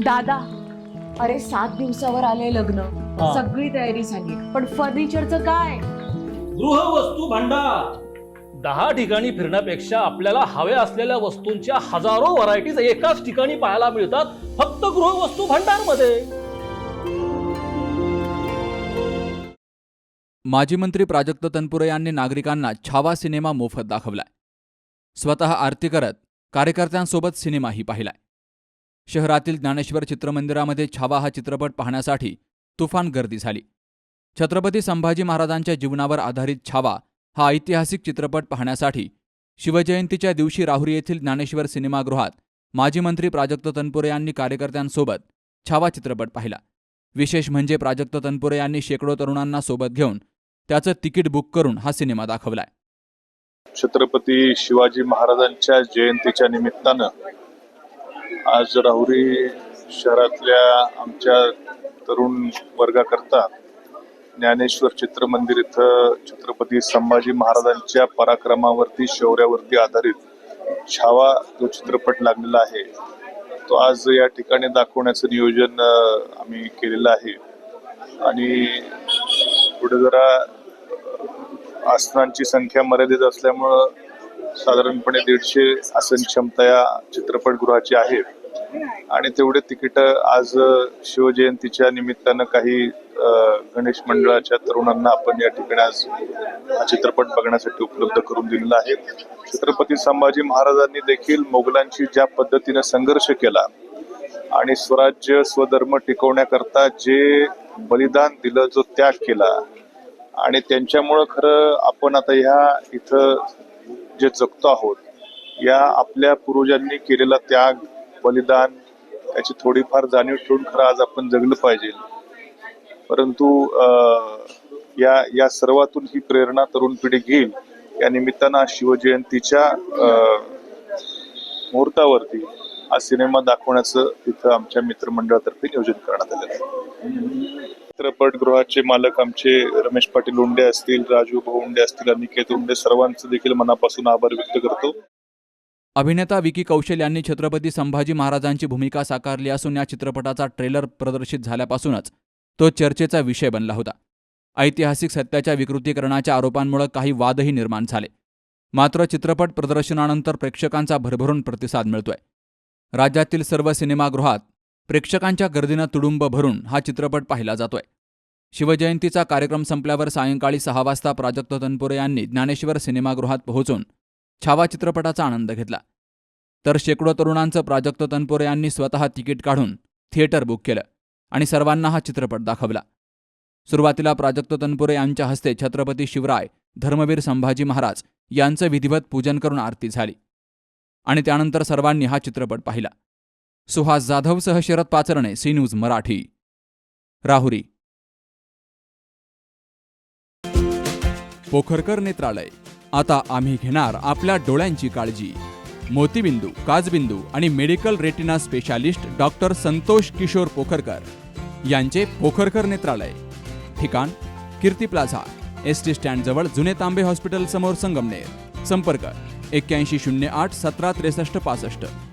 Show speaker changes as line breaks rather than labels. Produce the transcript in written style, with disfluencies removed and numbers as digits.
दादा, अरे 7 दिवसावर आले लग्न,
हा.
सगळी तयारी झाली, पण फर्निचरचं काय?
गृहवस्तू भांडार 10 ठिकाणी फिरण्यापेक्षा आपल्याला हव्या असलेल्या वस्तूंच्या हजारो व्हरायटीज एकाच ठिकाणी पाहायला मिळतात, फक्त गृहवस्तू भांडार मध्ये.
माजी मंत्री प्राजक्त तनपुरे यांनी नागरिकांना छावा सिनेमा मोफत दाखवलाय. स्वतः आरती करत कार्यकर्त्यांसोबत सिनेमाही पाहिलाय. शहरातील ज्ञानेश्वर चित्रमंदिरामध्ये छावा हा चित्रपट पाहण्यासाठी तुफान गर्दी झाली. छत्रपती संभाजी महाराजांच्या जीवनावर आधारित छावा हा ऐतिहासिक चित्रपट पाहण्यासाठी शिवजयंतीच्या दिवशी राहुरी येथील ज्ञानेश्वर सिनेमागृहात माजी मंत्री प्राजक्त तनपुरे यांनी कार्यकर्त्यांसोबत छावा चित्रपट पाहिला. विशेष म्हणजे प्राजक्त तनपुरे यांनी शेकडो तरुणांना सोबत घेऊन त्याचं तिकीट बुक करून हा सिनेमा दाखवलाय.
छत्रपती शिवाजी महाराजांच्या जयंतीच्या निमित्तानं आज राहुरी शहरातल्या आमच्या तरुण वर्गाकरता ज्ञानेश्वर चित्रमंदिर इथं छत्रपती संभाजी महाराजांच्या पराक्रमावरती, शौर्यावरती आधारित छावा जो चित्रपट लागलेला आहे तो आज या ठिकाणी दाखवण्याचं नियोजन आम्ही केलेलं आहे. आणि पुढे जरा आसनांची संख्या मर्यादित असल्यामुळं साधारणपणे 150 आसन क्षमता या चित्रपटगृहाची आहे. आणि तेवढे तिकीट आज शिवजयंतीच्या निमित्तानं काही गणेश मंडळाच्या तरुणांना आपण या ठिकाणी आज हा चित्रपट बघण्यासाठी उपलब्ध करून दिलेला आहे. छत्रपती संभाजी महाराजांनी देखील मोगलांशी ज्या पद्धतीने संघर्ष केला आणि स्वराज्य स्वधर्म टिकवण्याकरता जे बलिदान दिलं, जो त्याग केला, आणि त्यांच्यामुळं खरं आपण आता ह्या इथं जे जगतो आहोत, या आपल्या पूर्वजांनी केलेला त्याग, बलिदान, त्याची थोडीफार जाणीव ठेवून खरं आज आपण जगलं पाहिजे. परंतु या सर्वातून ही प्रेरणा तरुण पिढी घेईल. या निमित्तानं शिवजयंतीच्या मुहूर्तावरती हा सिनेमा दाखवण्याचं इथं आमच्या मित्रमंडळातर्फे नियोजन करण्यात आलेलं आहे. चित्रपटगृहाचे मालक आमचे रमेश पाटील उंडे असतील, राजू भाऊ उंडे असतील, अनिकेत उंडे, सर्वांचं देखील मनापासून आभार व्यक्त करतो.
अभिनेता विकी कौशल यांनी छत्रपती संभाजी महाराजांची भूमिका साकारली असून या चित्रपटाचा ट्रेलर प्रदर्शित झाल्यापासूनच तो चर्चेचा विषय बनला होता. ऐतिहासिक सत्याच्या विकृतीकरणाच्या आरोपांमुळे काही वादही निर्माण झाले. मात्र चित्रपट प्रदर्शनानंतर प्रेक्षकांचा भरभरून प्रतिसाद मिळतोय. राज्यातील सर्व सिनेमागृहात प्रेक्षकांच्या गर्दीनं तुडुंब भरून हा चित्रपट पाहिला जातोय. शिवजयंतीचा कार्यक्रम संपल्यावर सायंकाळी 6 वाजता प्राजक्त तनपुरे यांनी ज्ञानेश्वर सिनेमागृहात पोहोचून छावा चित्रपटाचा आनंद घेतला. तर शेकडो तरुणांचं प्राजक्त तनपुरे यांनी स्वतः तिकीट काढून थिएटर बुक केलं आणि सर्वांना हा चित्रपट दाखवला. सुरुवातीला प्राजक्त तनपुरे यांच्या हस्ते छत्रपती शिवराय, धर्मवीर संभाजी महाराज यांचं विधिवत पूजन करून आरती झाली आणि त्यानंतर सर्वांनी हा चित्रपट पाहिला. सुहास जाधवसह शरद पाचरणे, सी न्यूज मराठी, राहुरी. पोखरकर नेत्रालय, आता आम्ही घेणार आपल्या डोळ्यांची काळजी. मोतीबिंदू, काचबिंदू आणि medical retina specialist doctor Santosh Kishor Pokharkar यांचे पोखरकर नेत्रालय. ठिकाण कीर्ती प्लाझा, एसटी स्टँड जवळ, जुने तांबे हॉस्पिटल समोर, संगमनेर. संपर्क 8108 17 63 65.